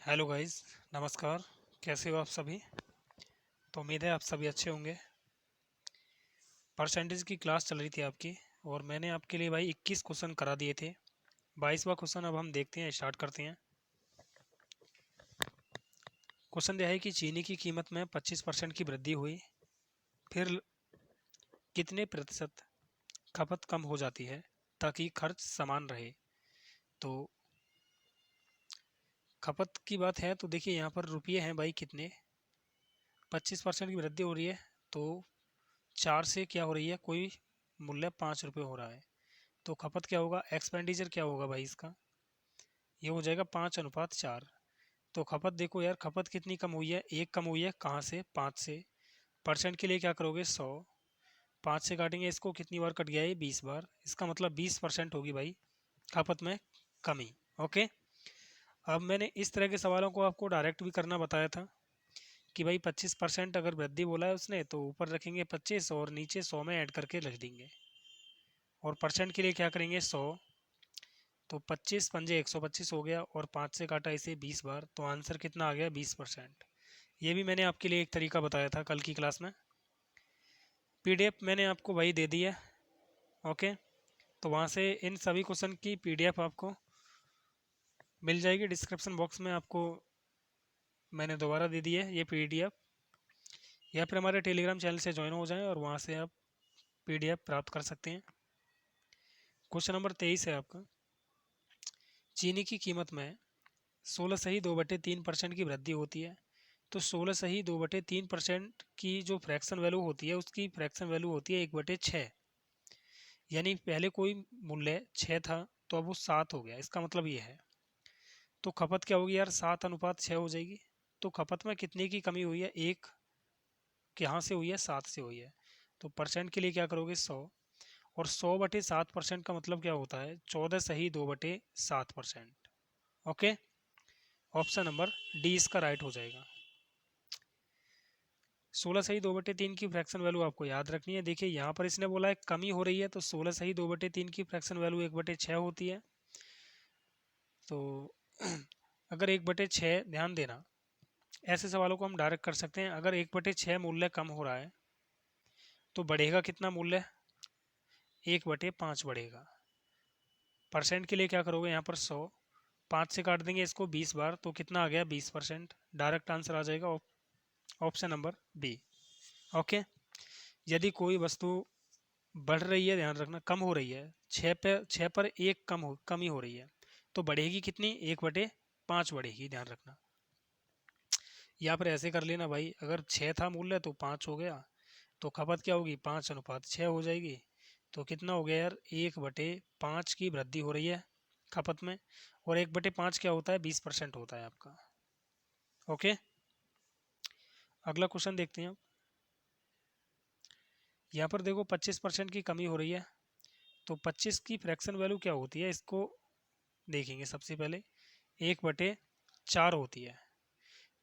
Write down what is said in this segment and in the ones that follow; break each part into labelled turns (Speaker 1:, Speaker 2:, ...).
Speaker 1: Hello guys, नमस्कार। कैसे हो आप सभी? तो उम्मीद है आप सभी अच्छे होंगे। परसेंटेज की क्लास चल रही थी आपकी, और मैंने आपके लिए भाई 21 क्वेश्चन करा दिए थे। 22वां क्वेश्चन अब हम देखते हैं, स्टार्ट करते हैं। क्वेश्चन यह है कि चीनी की कीमत में 25% की वृद्धि हुई, फिर कितने प्रतिशत खपत कम हो जाती है ताकि खर्च समान रहे। तो खपत की बात है तो देखिए यहाँ पर रुपये हैं भाई कितने, 25% की वृद्धि हो रही है, तो 4 से क्या हो रही है, कोई मूल्य 5 रुपये हो रहा है। तो खपत क्या होगा, एक्सपेंडिचर क्या होगा भाई इसका, ये हो जाएगा 5:4। तो खपत देखो यार, खपत कितनी कम हुई है, एक कम हुई है, कहाँ से, 5 से। परसेंट के लिए क्या करोगे, 100। 5 से काटेंगे इसको, कितनी बार कट गया है, 20 बार। इसका मतलब 20% होगी भाई खपत में कमी। ओके। अब मैंने इस तरह के सवालों को आपको डायरेक्ट भी करना बताया था कि भाई 25% अगर वृद्धि बोला है उसने, तो ऊपर रखेंगे 25 और नीचे 100 में ऐड करके रख देंगे। और परसेंट के लिए क्या करेंगे, 100। तो 25 पंजे 125 हो गया, और 5 से काटा इसे 20 बार, तो आंसर कितना आ गया, 20%। ये भी मैंने आपके लिए एक तरीका बताया था कल की क्लास में। पीडीएफ मैंने आपको वही दे दी है। ओके। तो वहाँ से इन सभी क्वेश्चन की पीडीएफ आपको मिल जाएगी, डिस्क्रिप्शन बॉक्स में आपको मैंने दोबारा दे दी है ये पीडीएफ। या फिर हमारे टेलीग्राम चैनल से ज्वाइन हो जाएं और वहाँ से आप पीडीएफ प्राप्त कर सकते हैं। क्वेश्चन नंबर 23 है आपका। चीनी की कीमत में 16.2/3% की वृद्धि होती है। तो 16.2/3% की जो फ्रैक्शन वैल्यू होती है, उसकी फ्रैक्शन वैल्यू होती है 1/6। यानी पहले कोई मूल्य 6 था, तो अब वो 7 हो गया, इसका मतलब ये है। तो खपत क्या होगी यार, 7:6 हो जाएगी। तो खपत में कितने की कमी हुई है, एक यहाँ से हुई है, 7 से हुई है। तो परसेंट के लिए क्या करोगे, 100। और 100/7% का मतलब क्या होता है, 14.2/7%। ओके। ऑप्शन नंबर डी इसका राइट हो जाएगा। 16.2/3 की फ्रैक्शन वैल्यू आपको याद रखनी है। देखिए यहाँ पर इसने बोला है कमी हो रही है, तो 16.2/3 की फ्रैक्शन वैल्यू 1/6 होती है। तो अगर 1/6, ध्यान देना, ऐसे सवालों को हम डायरेक्ट कर सकते हैं। अगर 1/6 मूल्य कम हो रहा है, तो बढ़ेगा कितना मूल्य, 1/5 बढ़ेगा। परसेंट के लिए क्या करोगे, यहाँ पर 100, 5 से काट देंगे इसको 20 बार, तो कितना आ गया, 20%। डायरेक्ट आंसर आ जाएगा ऑप्शन नंबर बी। ओके। यदि कोई वस्तु बढ़ रही है, ध्यान रखना, कम हो रही है, 6 पर एक कमी हो रही है, तो बढ़ेगी कितनी, 1/5 बढ़ेगी, ध्यान रखना। यहाँ पर ऐसे कर लेना भाई, अगर 6 था मूल्य तो 5 हो गया, तो खपत क्या होगी, 5:6 हो जाएगी। तो कितना हो गया यार, 1/5 की वृद्धि हो रही है खपत में। और 1/5 क्या होता है, 20% होता है आपका। ओके। अगला क्वेश्चन देखते हैं। यहाँ पर देखो 25% की कमी हो रही है, तो 25 की फ्रैक्शन वैल्यू क्या होती है, इसको देखेंगे। सबसे पहले 1/4 होती है,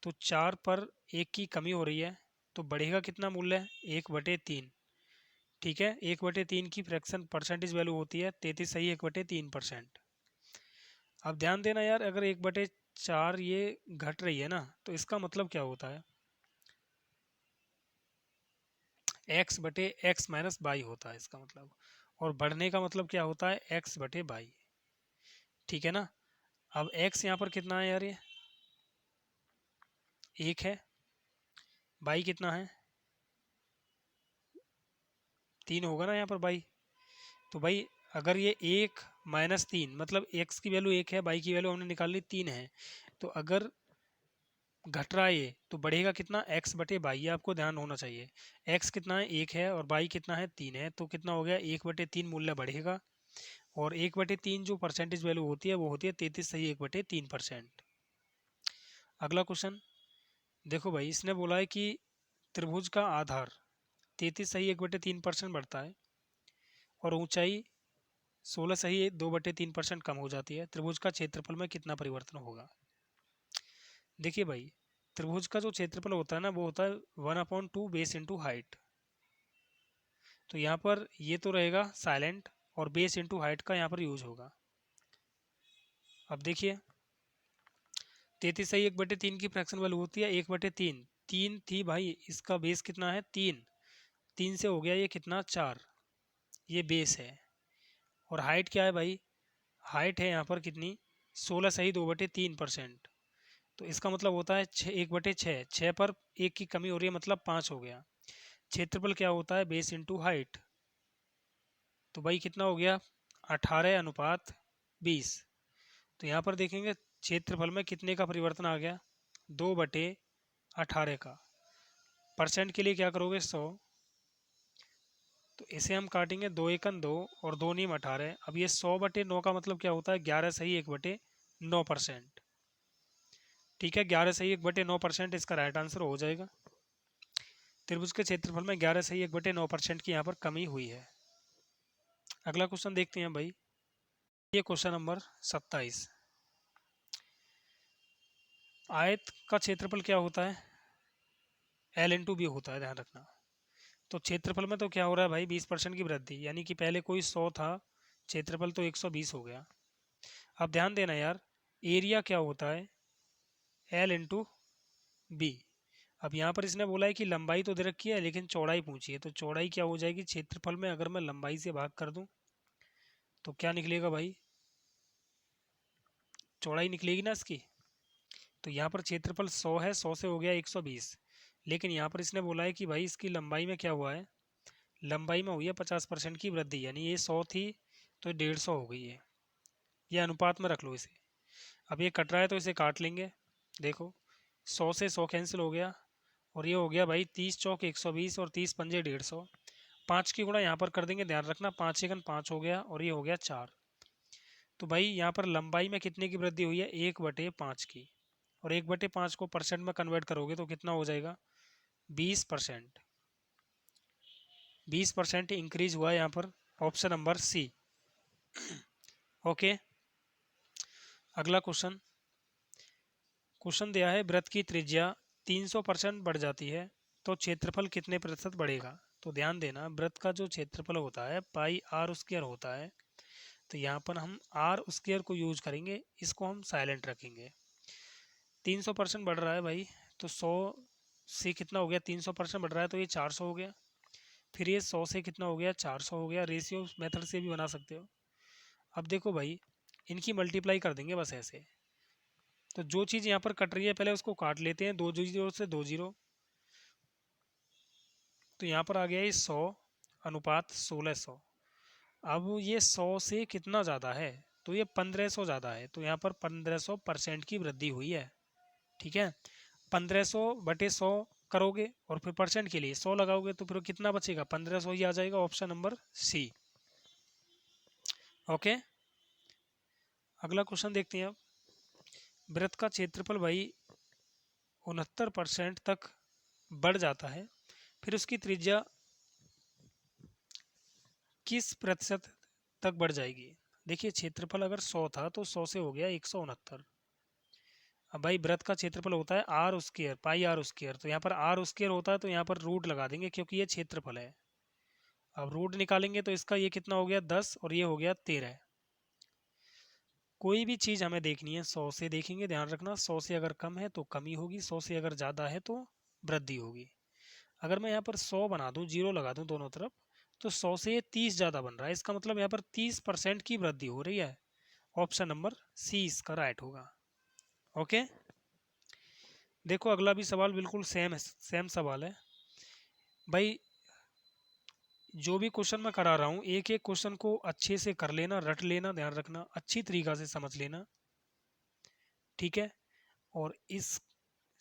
Speaker 1: तो 4 पर एक की कमी हो रही है, तो बढ़ेगा कितना मूल्य, 1/3। ठीक है, 1/3 की फ्रैक्शन परसेंटेज वैल्यू होती है 33.1/3%। अब ध्यान देना यार, अगर 1/4 ये घट रही है ना, तो इसका मतलब क्या होता है, x/x - होता है इसका मतलब। और बढ़ने का मतलब क्या होता है, x/y। ठीक है ना। अब x यहाँ पर कितना है यार, ये 1 है, y कितना है, 3 होगा ना यहाँ पर y। तो भाई अगर ये 1 - 3, मतलब x की वैल्यू 1 है, y की वैल्यू हमने निकाल ली 3 है, तो अगर घट रहा है ये, तो बढ़ेगा कितना, x/y। ये आपको ध्यान होना चाहिए। x कितना है, 1 है, और y कितना है, 3 है, तो कितना हो गया, 1/3 मूल्य बढ़ेगा। और 1/3 जो परसेंटेज वैल्यू होती है, वो होती है 33.1/3%। अगला क्वेश्चन देखो भाई, इसने बोला है कि त्रिभुज का आधार 33.1/3% बढ़ता है, और ऊंचाई 16.2/3% कम हो जाती है। त्रिभुज का क्षेत्रफल में कितना परिवर्तन होगा। देखिए भाई, त्रिभुज का जो क्षेत्रफल होता है ना, वो होता है 1/2 बेस इंटू हाइट। तो यहाँ पर ये तो रहेगा साइलेंट, और बेस इंटू हाइट का यहाँ पर यूज होगा। अब देखिए, 33/1/3 की फ्रैक्शन वैल्यू होती है 1/3। 3 थी भाई, इसका बेस कितना है 3, 3 से हो गया ये कितना 4, ये बेस है। और हाइट क्या है भाई, हाइट है यहाँ पर कितनी 16 सही 2/3%। तो इसका मतलब होता है 1/6, 6 पर 1 की कमी हो रही है मतलब 5 हो गया। क्षेत्रफल क्या होता है बेस इंटू हाइट, तो भाई कितना हो गया 18:20। तो यहाँ पर देखेंगे क्षेत्रफल में कितने का परिवर्तन आ गया 2/18 का। परसेंट के लिए क्या करोगे 100, तो इसे हम काटेंगे 2 एकन 2 और 2 नीम 18। अब ये 100/9 का मतलब क्या होता है 11 सही 1/9%। ठीक है, 11 सही 1/9% इसका राइट आंसर हो जाएगा। त्रिभुज के क्षेत्रफल में 11 सही 1/9% की यहाँ पर कमी हुई है। अगला क्वेश्चन देखते हैं भाई, ये क्वेश्चन नंबर 27। आयत का क्षेत्रफल क्या होता है L/B होता है, ध्यान रखना। तो क्षेत्रफल में तो क्या हो रहा है भाई 20% की वृद्धि, यानी कि पहले कोई 100 था, क्षेत्रफल तो 120 हो गया। अब ध्यान देना यार, एरिया क्या होता है L/B। अब यहाँ पर इसने बोला है कि लंबाई तो दे रखी है लेकिन चौड़ाई पूछी है, तो चौड़ाई क्या हो जाएगी क्षेत्रफल में अगर मैं लंबाई से भाग कर दूं तो क्या निकलेगा भाई, चौड़ाई निकलेगी ना इसकी। तो यहाँ पर क्षेत्रफल 100 है, 100 से हो गया 120, लेकिन यहाँ पर इसने बोला है कि भाई इसकी लंबाई में क्या हुआ है, लंबाई में हुई है 50% की वृद्धि, यानी ये 100 थी तो 150 हो गई है। ये अनुपात में रख लो इसे। अब ये कट रहा है तो इसे काट लेंगे। देखो 100 से 100 कैंसिल हो गया और ये हो गया भाई 30 चौक 120 और 30 पंजे 150। 5 की गुणा यहाँ पर कर देंगे, ध्यान रखना 5 एकन 5 हो गया और ये हो गया 4। तो भाई यहाँ पर लंबाई में कितने की वृद्धि हुई है 1/5 की, और 1/5 को परसेंट में कन्वर्ट करोगे तो कितना हो जाएगा 20%। 20% इंक्रीज हुआ है यहाँ पर, ऑप्शन नंबर सी। ओके, अगला क्वेश्चन। क्वेश्चन दिया है वृत्त की त्रिज्या 300% बढ़ जाती है तो क्षेत्रफल कितने प्रतिशत बढ़ेगा। तो ध्यान देना, वृत्त का जो क्षेत्रफल होता है पाई आर स्क्वायर होता है, तो यहाँ पर हम आर स्क्वायर को यूज करेंगे, इसको हम साइलेंट रखेंगे। 300% बढ़ रहा है भाई, तो 100 से कितना हो गया 300% बढ़ रहा है तो ये 400 हो गया। फिर ये 100 से कितना हो गया 400 हो गया। रेशियो मेथड से भी बना सकते हो। अब देखो भाई, इनकी मल्टीप्लाई कर देंगे बस ऐसे। तो जो चीज़ यहाँ पर कट रही है पहले उसको काट लेते हैं, 2 जीरो से 2 जीरो, तो यहाँ पर आ गया ये 100 अनुपात 1600। अब ये 100 से कितना ज़्यादा है, तो ये 1500 ज़्यादा है, तो यहाँ पर 1500% की वृद्धि हुई है। ठीक है, 1500/100 करोगे और फिर परसेंट के लिए 100 लगाओगे तो फिर कितना बचेगा 1500 ही आ जाएगा, ऑप्शन नंबर सी। ओके, अगला क्वेश्चन देखते हैं। अब वृत्त का क्षेत्रफल भाई 69% तक बढ़ जाता है, फिर उसकी त्रिज्या किस प्रतिशत तक बढ़ जाएगी। देखिए क्षेत्रफल अगर 100 था तो 100 से हो गया 169। अब भाई वृत्त का क्षेत्रफल होता है R square pi R square, तो यहाँ पर आर स्क्वायर होता है तो यहाँ पर रूट लगा देंगे क्योंकि ये क्षेत्रफल है। अब रूट निकालेंगे तो इसका ये कितना हो गया 10 और ये हो गया 13। कोई भी चीज़ हमें देखनी है 100 से देखेंगे, ध्यान रखना 100 से अगर कम है तो कमी होगी, 100 से अगर ज़्यादा है तो वृद्धि होगी। अगर मैं यहाँ पर 100 बना दूँ, जीरो लगा दूँ दोनों तरफ, तो 100 से ये 30 ज़्यादा बन रहा है, इसका मतलब यहाँ पर 30% की वृद्धि हो रही है। ऑप्शन नंबर सी इसका राइट होगा। ओके, देखो अगला भी सवाल बिल्कुल सेम है, सेम सवाल है भाई। जो भी क्वेश्चन मैं करा रहा हूँ एक एक क्वेश्चन को अच्छे से कर लेना, रट लेना, ध्यान रखना, अच्छी तरीका से समझ लेना। ठीक है, और इस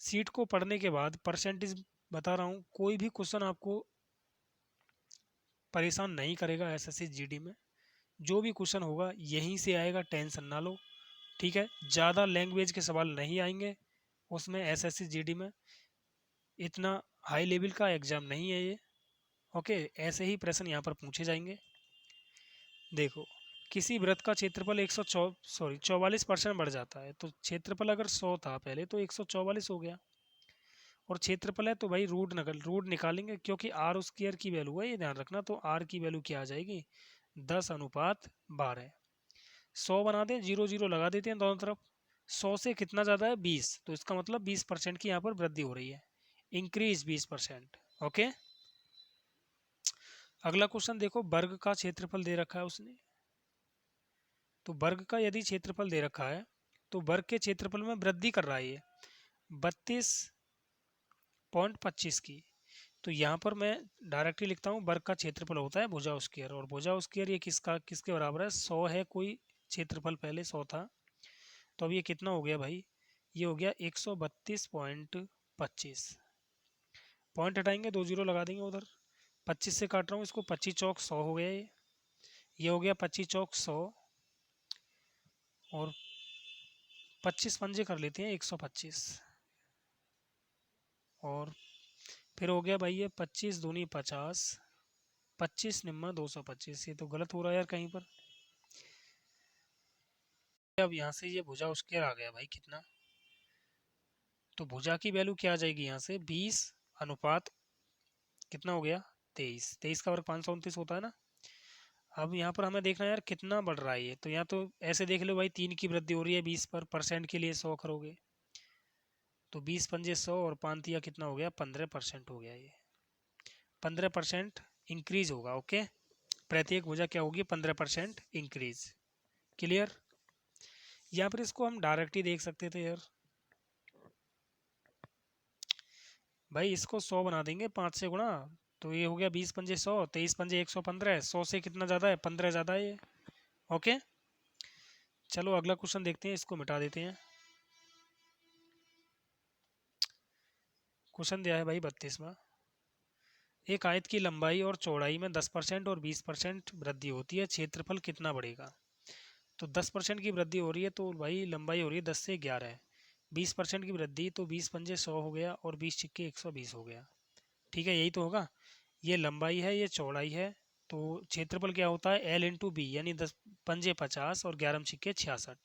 Speaker 1: सीट को पढ़ने के बाद परसेंटेज बता रहा हूँ, कोई भी क्वेश्चन आपको परेशान नहीं करेगा एसएससी जीडी में। जो भी क्वेश्चन होगा यहीं से आएगा, टेंशन ना लो। ठीक है, ज़्यादा लैंग्वेज के सवाल नहीं आएंगे उसमें, एसएससी जीडी में इतना हाई लेवल का एग्ज़ाम नहीं है ये। ओके, ऐसे ही प्रश्न यहाँ पर पूछे जाएंगे। देखो, किसी वृत्त का क्षेत्रफल 44% बढ़ जाता है, तो क्षेत्रफल अगर 100 था पहले तो 144 हो गया, और क्षेत्रफल है तो भाई रूट निकालेंगे क्योंकि आर स्क्वायर की वैल्यू है, ये ध्यान रखना। तो आर की वैल्यू क्या आ जाएगी 10/12। 100 बना दें, जीरो जीरो लगा देते हैं दोनों तरफ, 100 से कितना ज़्यादा है 20, तो इसका मतलब 20% की यहाँ पर वृद्धि हो रही है, इंक्रीज 20%। ओके, अगला क्वेश्चन देखो, वर्ग का क्षेत्रफल दे रखा है उसने। तो वर्ग का यदि क्षेत्रफल दे रखा है तो वर्ग के क्षेत्रफल में वृद्धि कर रहा है ये 32.25 की। तो यहाँ पर मैं डायरेक्टली लिखता हूँ वर्ग का क्षेत्रफल होता है भुजा स्क्वायर, और भुजा स्क्वायर ये किसके बराबर है, 100 है, कोई क्षेत्रफल पहले 100 था, तो अब ये कितना हो गया भाई, ये हो गया 132.25। पॉइंट हटाएंगे, 2 जीरो लगा देंगे उधर, 25 से काट रहा हूँ इसको, 25 चौक 100 हो गया, ये हो गया 25 चौक 100, और 25 पंजे कर लेते हैं 125, और फिर हो गया भाई ये 25 दूनी 50, 25 निम्मा 225। ये तो गलत हो रहा है यार कहीं पर। अब यहाँ से ये भुजा स्क्वायर आ गया भाई कितना, तो भुजा की वैल्यू क्या आ जाएगी यहाँ से, 20 अनुपात कितना हो गया 23, 23 का वर्ग 529 होता है ना। अब यहाँ पर हमें देखना है यार कितना बढ़ रहा है ये, तो यहाँ तो ऐसे देख लो भाई 3 की वृद्धि हो रही है 20 पर, परसेंट के लिए 100 करोगे तो 20 पंजे 100 और 5 कितना हो गया 15% हो गया, ये 15% इंक्रीज होगा। ओके, प्रत्येक भुजा क्या होगी 15% इंक्रीज। क्लियर, यहाँ पर इसको हम डायरेक्ट ही देख सकते थे यार भाई, इसको 100 बना देंगे 5 से गुणा, तो ये हो गया 20 पंजे 100, 23 पंजे 115, 100 से कितना ज़्यादा है 15 ज़्यादा है ये। ओके, चलो अगला क्वेश्चन देखते हैं, इसको मिटा देते हैं। क्वेश्चन दिया है भाई 32वां, एक आयत की लंबाई और चौड़ाई में 10% और 20% वृद्धि होती है, क्षेत्रफल कितना बढ़ेगा। तो 10% की वृद्धि हो रही है तो भाई लंबाई हो रही है 10 से 11, 20% की वृद्धि तो 20 पंजे 100 हो गया और 20 छिक्के 120 हो गया। ठीक है, यही तो होगा, ये लंबाई है ये चौड़ाई है, तो क्षेत्रफल क्या होता है एल इंटू बी, यानी 10 पंजे 50 और 11 छिक्के 66।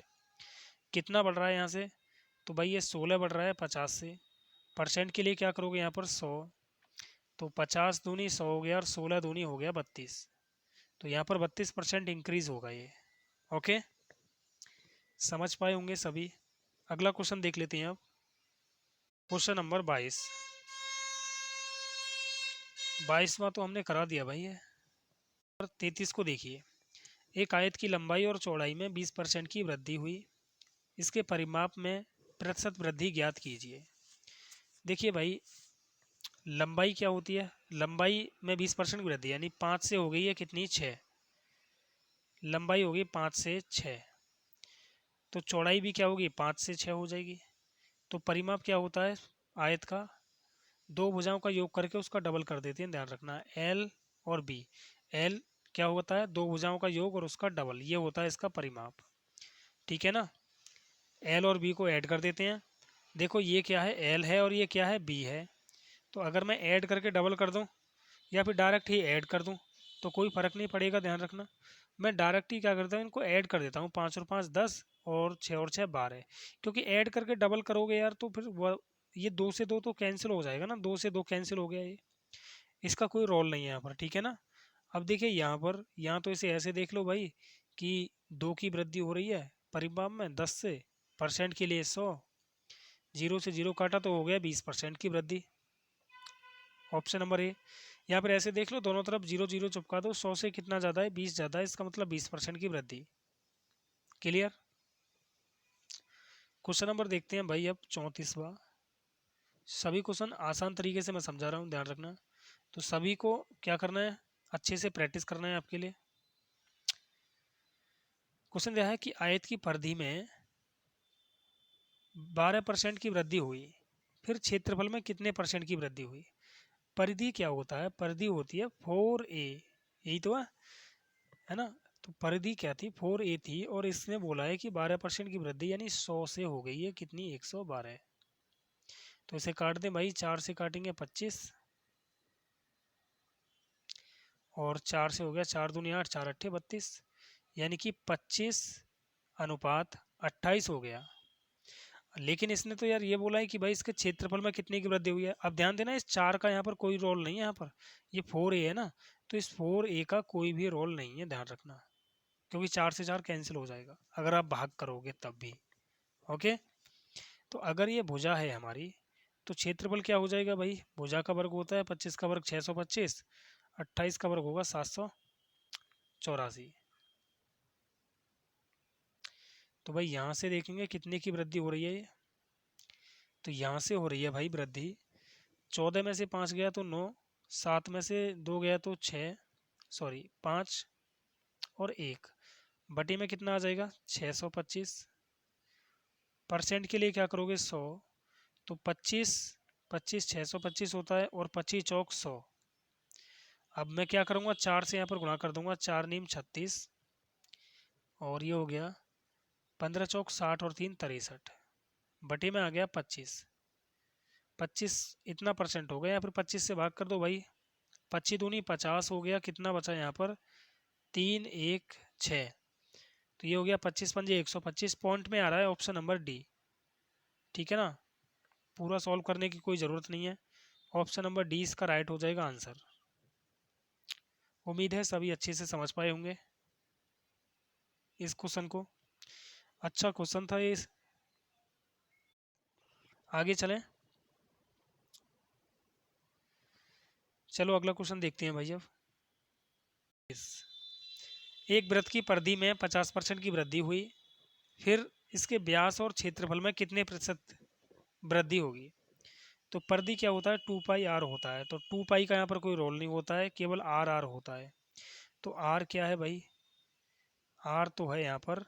Speaker 1: कितना बढ़ रहा है यहाँ से, तो भाई ये 16 बढ़ रहा है 50 से, परसेंट के लिए क्या करोगे यहाँ पर 100, तो 50 दूनी 100 हो गया और 16 दूनी हो गया 32, तो यहाँ पर 32% इंक्रीज होगा ये। ओके, समझ पाए होंगे सभी। अगला क्वेश्चन देख लेते हैं अब, क्वेश्चन नंबर 22वां तो हमने करा दिया भाई है। 33 को देखिए, एक आयत की लंबाई और चौड़ाई में 20% की वृद्धि हुई, इसके परिमाप में प्रतिशत वृद्धि ज्ञात कीजिए। देखिए भाई, लंबाई क्या होती है, लंबाई में 20% की वृद्धि यानी 5 से हो गई है कितनी 6, लंबाई होगी 5 से 6, तो चौड़ाई भी क्या होगी 5 से 6 हो जाएगी। तो परिमाप क्या होता है आयत का, दो भुजाओं का योग करके उसका डबल कर देते हैं, ध्यान रखना, एल और बी। एल क्या होता है, दो भुजाओं का योग और उसका डबल, ये होता है इसका परिमाप। ठीक है ना, एल और बी को ऐड कर देते हैं, देखो ये क्या है एल है और ये क्या है बी है, तो अगर मैं ऐड करके डबल कर दूं या फिर डायरेक्ट ही ऐड कर दूं तो कोई फ़र्क नहीं पड़ेगा, ध्यान रखना। मैं डायरेक्ट ही क्या करता हूँ इनको ऐड कर देता हूँ, 5 और 5 10 और 6 12, क्योंकि ऐड करके डबल करोगे यार तो फिर ये 2 से 2 तो कैंसिल हो जाएगा ना, 2 से 2 कैंसिल हो गया ये, इसका कोई रोल नहीं है यहाँ पर। ठीक है ना, अब देखिए यहाँ पर, यहाँ तो इसे ऐसे देख लो भाई कि 2 की वृद्धि हो रही है परिमाप में 10 से, परसेंट के लिए 100, जीरो से जीरो काटा तो हो गया 20% की वृद्धि, ऑप्शन नंबर ए। यहाँ पर ऐसे देख लो दोनों तरफ जीरो जीरो चिपका दो, 100 से कितना ज़्यादा है 20 ज़्यादा है, इसका मतलब 20% की वृद्धि। क्लियर, क्वेश्चन नंबर देखते हैं भाई अब 34वां, सभी क्वेश्चन आसान तरीके से मैं समझा रहा हूँ, ध्यान रखना। तो सभी को क्या करना है, अच्छे से प्रैक्टिस करना है आपके लिए। क्वेश्चन यह है कि आयत की परिधि में 12% की वृद्धि हुई, फिर क्षेत्रफल में कितने परसेंट की वृद्धि हुई। परिधि क्या होता है, परिधि होती है 4a, यही तो है ना। तो परिधि क्या थी 4a थी, और इसने बोला है कि 12% की वृद्धि यानी 100 से हो गई है कितनी 112, तो इसे काट दें भाई, 4 से काटेंगे 25 और 4 से हो गया 4 दूनी 8, 4 अट्ठे 32, यानी कि 25 अनुपात 28 हो गया। लेकिन इसने तो यार ये बोला है कि भाई इसके क्षेत्रफल में कितने की वृद्धि हुई है। अब ध्यान देना, इस 4 का यहाँ पर कोई रोल नहीं है, यहाँ पर ये 4a है ना, तो इस 4a का कोई भी रोल नहीं है, ध्यान रखना, क्योंकि 4 से 4 कैंसिल हो जाएगा अगर आप भाग करोगे तब भी। ओके। तो अगर ये भुजा है हमारी, तो क्षेत्रफल क्या हो जाएगा भाई, भुजा का वर्ग होता है 25 का वर्ग 625, 28 का वर्ग होगा 784। तो भाई यहाँ से देखेंगे कितने की वृद्धि हो रही है ये, तो यहाँ से हो रही है भाई वृद्धि, 14 में से 5 गया तो 9, 7 में से 2 गया तो 6, सॉरी 5 और 1, बटे में कितना आ जाएगा 625। परसेंट के लिए क्या करोगे 100, तो 25 25 625 होता है और 25 चौक 100। अब मैं क्या करूँगा, 4 से यहाँ पर गुणा कर दूंगा, 4 नीम 36 और ये हो गया 15 चौक 60 और 3 63, बटे में आ गया 25। 25 इतना परसेंट हो गया, या फिर 25 से भाग कर दो भाई, 25 दूनी 50 हो गया, कितना बचा यहाँ पर 3 1 6, तो ये हो गया 25 पंजे 125, पॉइंट में आ रहा है ऑप्शन नंबर डी। ठीक है ना, पूरा सॉल्व करने की कोई ज़रूरत नहीं है, ऑप्शन नंबर डी इसका राइट हो जाएगा आंसर। उम्मीद है सभी अच्छे से समझ पाए होंगे इस क्वेश्चन को, अच्छा क्वेश्चन था ये। आगे चलें, चलो अगला क्वेश्चन देखते हैं भाई। अब एक वृत्त की परिधि में 50% की वृद्धि हुई, फिर इसके व्यास और क्षेत्रफल में कितने प्रतिशत वृद्धि होगी। तो परिधि क्या होता है, 2 पाई आर होता है, तो 2 पाई का यहाँ पर कोई रोल नहीं होता है, केवल आर आर होता है। तो आर क्या है भाई, आर तो है यहाँ पर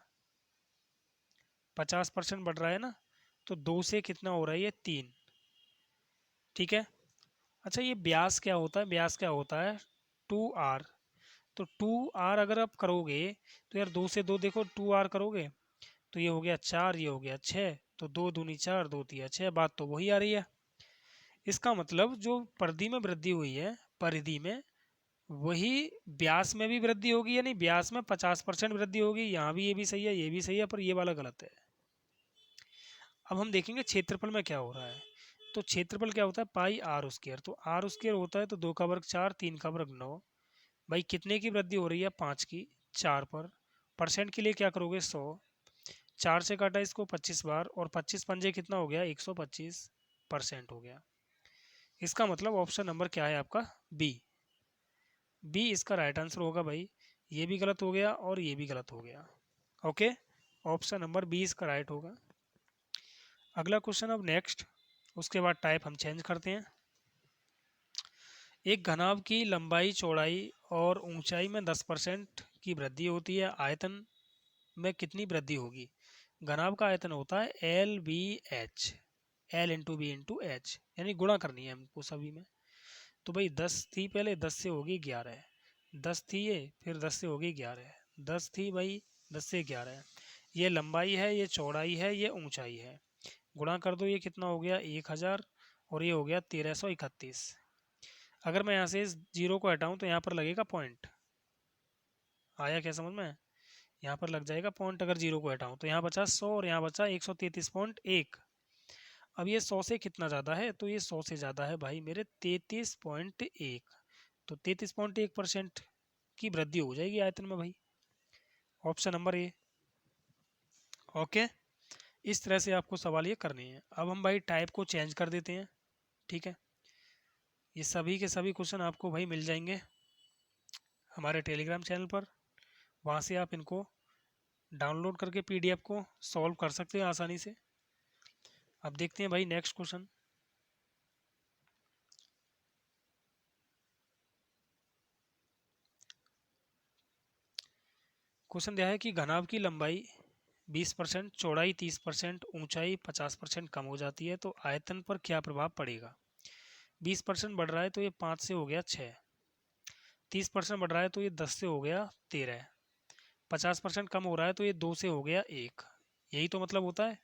Speaker 1: 50% बढ़ रहा है ना, तो 2 से कितना हो रहा है ये 3। ठीक है, अच्छा ये व्यास क्या होता है, व्यास क्या होता है 2 आर, तो 2 आर अगर आप करोगे तो यार 2 से 2 देखो 2 आर करोगे तो ये हो गया 4, ये हो गया 6, तो 2 दूनी 4 2 तिया 6, बात तो वही आ रही है। इसका मतलब जो परिधि में वृद्धि हुई है, परिधि में, वही व्यास में भी वृद्धि होगी, यानी व्यास में 50% वृद्धि होगी। यहाँ भी ये भी सही है, ये भी सही है, पर ये वाला गलत है। अब हम देखेंगे क्षेत्रफल में क्या हो रहा है। तो क्षेत्रफल क्या होता है, पाई आर स्क्वायर, तो आर स्क्वायर होता है तो 2 का वर्ग 4, 3 का वर्ग 9, भाई कितने की वृद्धि हो रही है 5 की, 4 पर। परसेंट के लिए क्या करोगे 100, 4 से काटा इसको 25 बार, और 25 पंजे कितना हो गया 125% हो गया। इसका मतलब ऑप्शन नंबर क्या है आपका, बी। बी इसका राइट आंसर होगा भाई, ये भी गलत हो गया और ये भी गलत हो गया। ओके, ऑप्शन नंबर बी इसका राइट होगा। अगला क्वेश्चन अब नेक्स्ट, उसके बाद टाइप हम चेंज करते हैं। एक घनाभ की लंबाई चौड़ाई और ऊंचाई में 10% की वृद्धि होती है, आयतन में कितनी वृद्धि होगी। घनाभ का आयतन होता है L B H, L into B into H, यानी गुणा करनी है हमको सभी में। तो भाई 10 थी पहले, 10 से होगी 11, 10 थी ये, फिर 10 से होगी 11, 10 थी भाई 10 से 11, ये लंबाई है, ये चौड़ाई है, ये ऊंचाई है, गुणा कर दो, ये कितना हो गया 1000 और ये हो गया 1331। अगर मैं यहाँ से इस जीरो को हटाऊँ तो यहाँ पर लगेगा पॉइंट, आया क्या समझ में, यहाँ पर लग जाएगा पॉइंट अगर जीरो को हटाऊँ, तो यहाँ बचा 100 और यहाँ बचा 133.1। अब ये 100 से कितना ज़्यादा है, तो ये 100 से ज़्यादा है भाई मेरे 33.1, तो 33.1% की वृद्धि हो जाएगी आयतन में भाई, ऑप्शन नंबर ए। ओके, इस तरह से आपको सवाल ये करने हैं। अब हम भाई टाइप को चेंज कर देते हैं। ठीक है, ये सभी के सभी क्वेश्चन आपको भाई मिल जाएंगे हमारे टेलीग्राम चैनल पर, वहाँ से आप इनको डाउनलोड करके पीडीएफ को सॉल्व कर सकते हैं आसानी से। अब देखते हैं भाई नेक्स्ट क्वेश्चन। क्वेश्चन दिया है कि घनाभ की लंबाई 20%, चौड़ाई 30%, ऊंचाई 50% कम हो जाती है, तो आयतन पर क्या प्रभाव पड़ेगा। 20% बढ़ रहा है तो ये 5 से हो गया 6, 30% बढ़ रहा है तो ये 10 से हो गया 13, 50% कम हो रहा है तो ये 2 से हो गया 1। यही तो मतलब होता है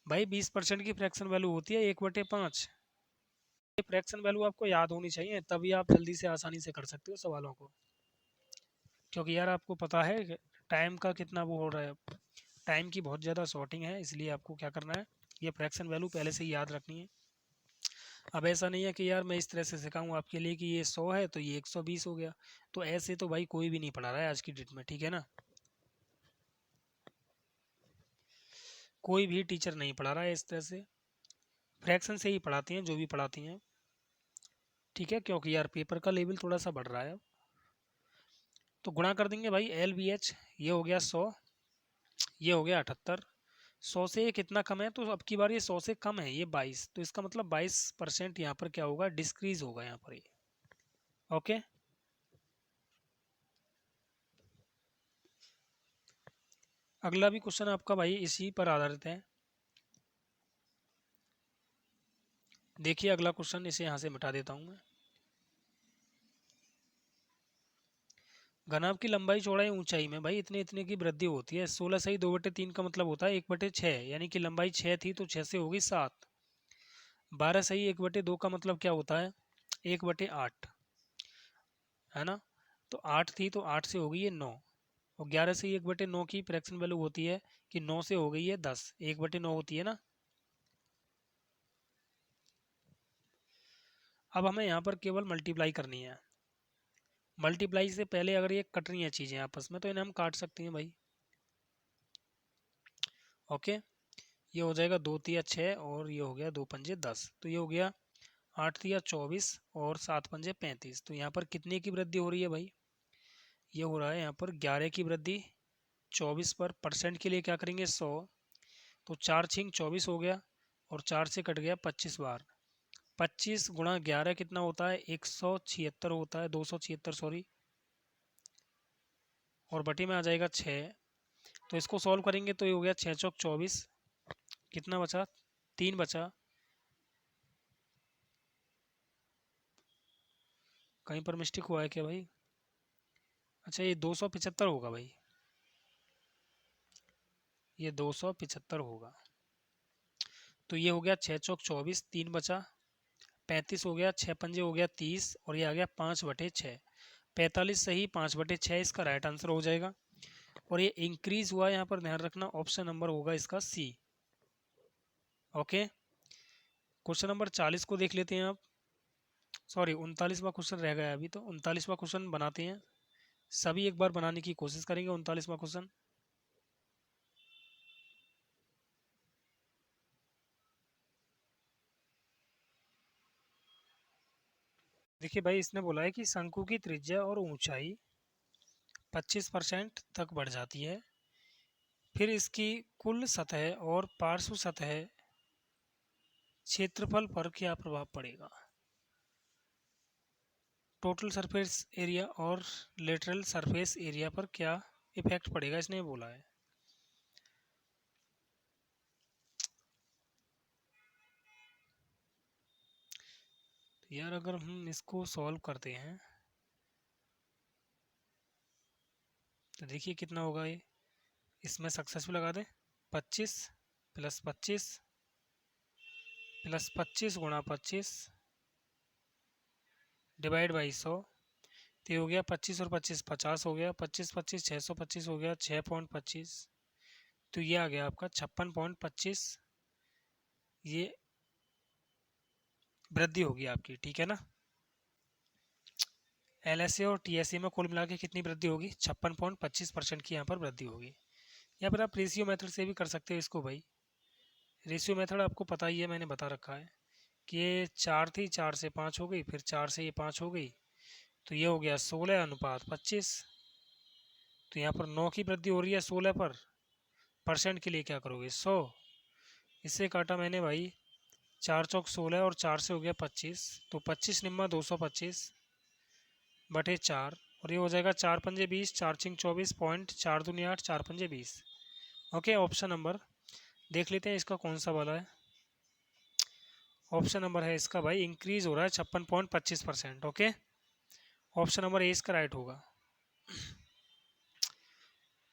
Speaker 1: भाई, 20% की फ्रैक्शन वैल्यू होती है 1/5। ये फ्रैक्शन वैल्यू आपको याद होनी चाहिए, तभी आप जल्दी से आसानी से कर सकते हो सवालों को, क्योंकि यार आपको पता है टाइम का कितना वो हो रहा है, टाइम की बहुत ज़्यादा शॉर्टिंग है, इसलिए आपको क्या करना है, ये फ्रैक्शन वैल्यू पहले से ही याद रखनी है। अब ऐसा नहीं है कि यार मैं इस तरह से सिखाऊं आपके लिए कि ये 100 है तो ये 120 हो गया, तो ऐसे तो भाई कोई भी नहीं पढ़ा रहा है आज की डेट में, ठीक है ना। कोई भी टीचर नहीं पढ़ा रहा है इस तरह से, फ्रैक्शन से ही पढ़ाती हैं जो भी पढ़ाती हैं, ठीक है, क्योंकि यार पेपर का लेवल थोड़ा सा बढ़ रहा है। तो गुणा कर देंगे भाई LBH, ये हो गया 100, ये हो गया 78, 100 से ये कितना कम है, तो अब की बार ये 100 से कम है, ये 22, तो इसका मतलब 22% यहाँ पर क्या होगा, डिस्क्रीज होगा यहाँ पर ये। ओके, अगला भी क्वेश्चन आपका भाई इसी पर आधारित है। देखिए अगला क्वेश्चन, इसे यहाँ से मिटा देता हूँ मैं। घनाभ की लंबाई चौड़ाई ऊंचाई में भाई इतने इतने की वृद्धि होती है। 16 सही 2/3 का मतलब होता है 1/6, यानी कि लंबाई 6 थी तो 6 से होगी 7। 12 सही 1/2 का मतलब क्या होता है, 1/8, है ना। तो 8 थी तो 8 से हो गई है 9, और 11 से 1/9 की फ्रैक्शन वैल्यू होती है कि 9 से हो गई है 10, 1/9 होती है ना। अब हमें यहाँ पर केवल मल्टीप्लाई करनी है। मल्टीप्लाई से पहले अगर ये कट रही हैं चीज़ें आपस में तो इन्हें हम काट सकते हैं भाई। ओके, ये हो जाएगा 2 तिया 6 और ये हो गया 2 पंजे 10, तो ये हो गया 8 तिया 24 और 7 पंजे 35। तो यहाँ पर कितने की वृद्धि हो रही है भाई, ये हो रहा है यहाँ पर 11 की वृद्धि। 24 पर परसेंट के लिए क्या करेंगे 100, तो 4 छिंग 24 हो गया और 4 से कट गया 25 बार। 25 गुणा 11 कितना होता है, 176 होता है, 276 सॉरी, और बटी में आ जाएगा 6। तो इसको सॉल्व करेंगे तो ये हो गया 6 चौक 24, कितना बचा, 3 बचा। कहीं पर मिस्टेक हुआ है क्या भाई, अच्छा ये 275 होगा भाई, ये 275 होगा। तो ये हो गया 6 चौक 24, 3 बचा, 35 हो गया, 6 पंजे हो गया 30, और ये आ गया 5/6, 45 सही 5/6 इसका राइट आंसर हो जाएगा। और ये इंक्रीज हुआ, यहाँ पर ध्यान रखना ऑप्शन नंबर होगा इसका सी। ओके, क्वेश्चन नंबर 40 को देख लेते हैं आप, सॉरी 39वां क्वेश्चन रह गया अभी, तो 39वां क्वेश्चन बनाते हैं, सभी एक बार बनाने की कोशिश करेंगे 39वां क्वेश्चन। देखिए भाई इसने बोला है कि शंकु की त्रिज्या और ऊंचाई 25% तक बढ़ जाती है, फिर इसकी कुल सतह और पार्श्व सतह क्षेत्रफल पर क्या प्रभाव पड़ेगा। टोटल सरफेस एरिया और लेटरल सरफेस एरिया पर क्या इफेक्ट पड़ेगा, इसने बोला है। तो यार अगर हम इसको सॉल्व करते हैं तो देखिए कितना होगा ये, इसमें सक्सेसफुल लगा दें, 25 प्लस 25 प्लस 25 गुणा 25 डिवाइड बाई 100, तो ये हो गया 25 और 25 50 हो गया, 25 25 625 हो गया, 6.25, तो ये आ गया आपका 56.25, ये वृद्धि होगी आपकी, ठीक है ना। LSA और TSA में कुल मिला के कितनी वृद्धि होगी, 56.25% की यहाँ पर वृद्धि होगी। या फिर आप रेशियो मेथड से भी कर सकते हो इसको भाई। रेशियो मेथड आपको पता ही है, मैंने बता रखा है कि ये 4 थी, 4 से 5 हो गई, फिर 4 से ये 5 हो गई, तो ये हो गया 16:25। तो यहाँ पर 9 की वृद्धि हो रही है 16 पर, परसेंट के लिए क्या करोगे 100, इससे काटा मैंने भाई, 4 चौक 16 और 4 से हो गया 25, तो 25 निम्मा 225 बटे 4, और ये हो जाएगा 4 पंजे 20, 4 छिंग 24, पॉइंट 4 दूनी 8, 4 पंजे 20। ओके, ऑप्शन नंबर देख लेते हैं इसका कौन सा वाला है। ऑप्शन नंबर है इसका भाई, इंक्रीज हो रहा है 56.25%। ओके, ऑप्शन नंबर ए इसका राइट होगा।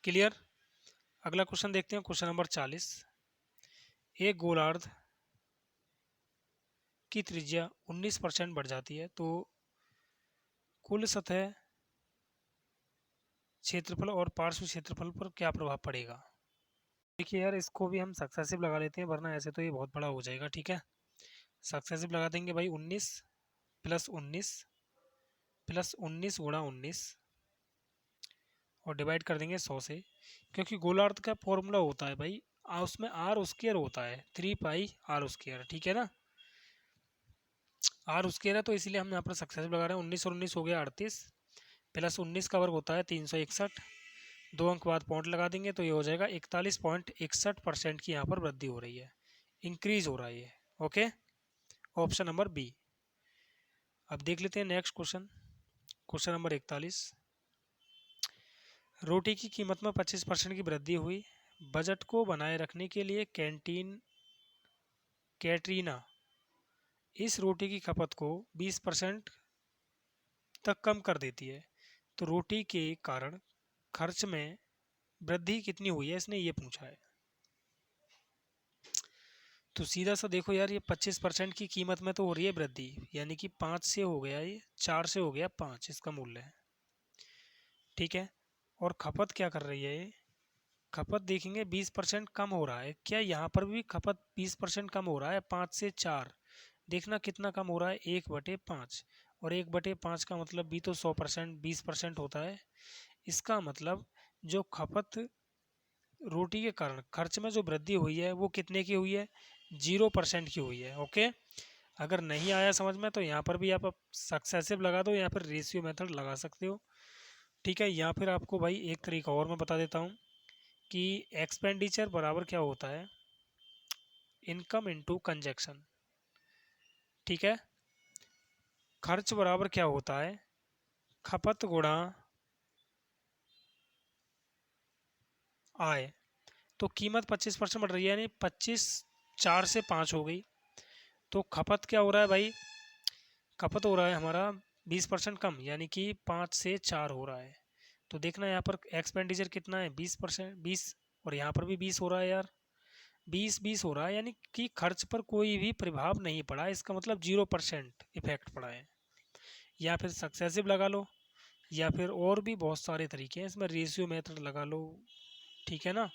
Speaker 1: क्लियर, अगला क्वेश्चन देखते हैं, क्वेश्चन नंबर 40। एक गोलार्ध की त्रिज्या 19% बढ़ जाती है तो कुल सतह क्षेत्रफल और पार्श्व क्षेत्रफल पर क्या प्रभाव पड़ेगा। देखिए यार इसको भी हम सक्सेसिव लगा लेते हैं, वरना ऐसे तो ये बहुत बड़ा हो जाएगा, ठीक है। सक्सेसिव लगा देंगे भाई, 19 प्लस 19 प्लस 19 गुणा 19 और डिवाइड कर देंगे 100 से, क्योंकि गोलार्ध का फॉर्मूला होता है भाई उसमें आर स्क्वायर होता है 3 पाई आर स्क्वायर, ठीक है ना। आर स्क्वायर है तो इसीलिए हम यहाँ पर सक्सेसिव लगा रहे हैं। 19 और 19 हो गया 38, प्लस 19 का वर्ग होता है 361, 2 अंक बाद पॉइंट लगा देंगे तो ये हो जाएगा 41.61% की यहाँ पर वृद्धि हो रही है, इंक्रीज हो रहा है ये। Okay, option number B. अब देख लेते हैं नेक्स्ट क्वेश्चन, क्वेश्चन नंबर 41। रोटी की कीमत में 25% की वृद्धि हुई। बजट को बनाए रखने के लिए कैटरीना इस रोटी की खपत को 20% तक कम कर देती है, तो रोटी के कारण खर्च में वृद्धि कितनी हुई है, इसने ये पूछा है। तो सीधा सा देखो यार, ये 25% की कीमत में तो हो रही है वृद्धि, यानी कि 5 से हो गया ये 4 से हो गया 5, इसका मूल्य है, ठीक है। और खपत क्या कर रही है ये, खपत देखेंगे 20% कम हो रहा है। क्या यहाँ पर भी खपत 20% कम हो रहा है? 5 से 4 देखना कितना कम हो रहा है, 1/5, और 1/5 का मतलब भी तो 100% 20% होता है। इसका मतलब जो खपत रोटी के कारण खर्च में जो वृद्धि हुई है वो कितने की हुई है, 0% की हुई है। ओके, अगर नहीं आया समझ में तो यहाँ पर भी आप सक्सेसिव लगा दो या फिर रेशियो मेथड लगा सकते हो, ठीक है। या फिर आपको भाई एक तरीका और मैं बता देता हूँ कि एक्सपेंडिचर बराबर क्या होता है, इनकम इनटू कंजक्शन, ठीक है। खर्च बराबर क्या होता है, खपत गुणा आय। तो कीमत 25% बढ़ रही है, यानी 25 4 से 5 हो गई, तो खपत क्या हो रहा है भाई, खपत हो रहा है हमारा 20% कम, यानी कि 5 से 4 हो रहा है। तो देखना यहाँ पर एक्सपेंडिचर कितना है, 20%, 20, और यहाँ पर भी 20 हो रहा है यार, 20 हो रहा है, यानी कि खर्च पर कोई भी प्रभाव नहीं पड़ा, इसका मतलब 0% इफेक्ट पड़ा है। या फिर सक्सेसिव लगा लो, या फिर और भी बहुत सारे तरीके हैं, इसमें रेशियो मेथड लगा लो, ठीक है ना।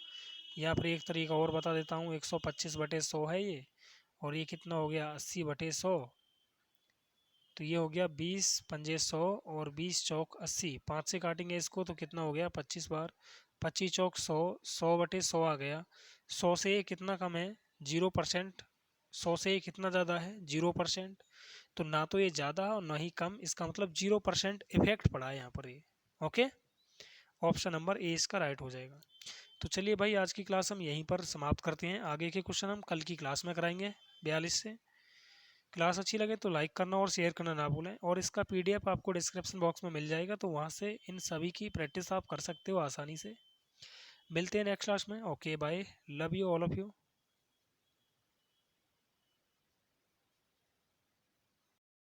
Speaker 1: या फिर एक तरीका और बता देता हूँ, 125/100 है ये, और ये कितना हो गया 80/100, तो ये हो गया 20 पंजे 100 और 20 चौक 80, 5 से काटेंगे इसको तो कितना हो गया 25 बार, 25 चौक 100, 100/100 आ गया। 100 से ये कितना कम है, 0%, 100 से ये कितना ज़्यादा है 0%, तो ना तो ये ज़्यादा और ना ही कम, इसका मतलब 0% इफेक्ट पड़ा है यहाँ पर ये। ओके, ऑप्शन नंबर ए इसका राइट हो जाएगा। तो चलिए भाई, आज की क्लास हम यहीं पर समाप्त करते हैं, आगे के क्वेश्चन हम कल की क्लास में कराएंगे 42 से। क्लास अच्छी लगे तो लाइक करना और शेयर करना ना भूलें, और इसका पीडीएफ आपको डिस्क्रिप्शन बॉक्स में मिल जाएगा, तो वहाँ से इन सभी की प्रैक्टिस आप कर सकते हो आसानी से। मिलते हैं नेक्स्ट क्लास में। Okay bye, love you all of you.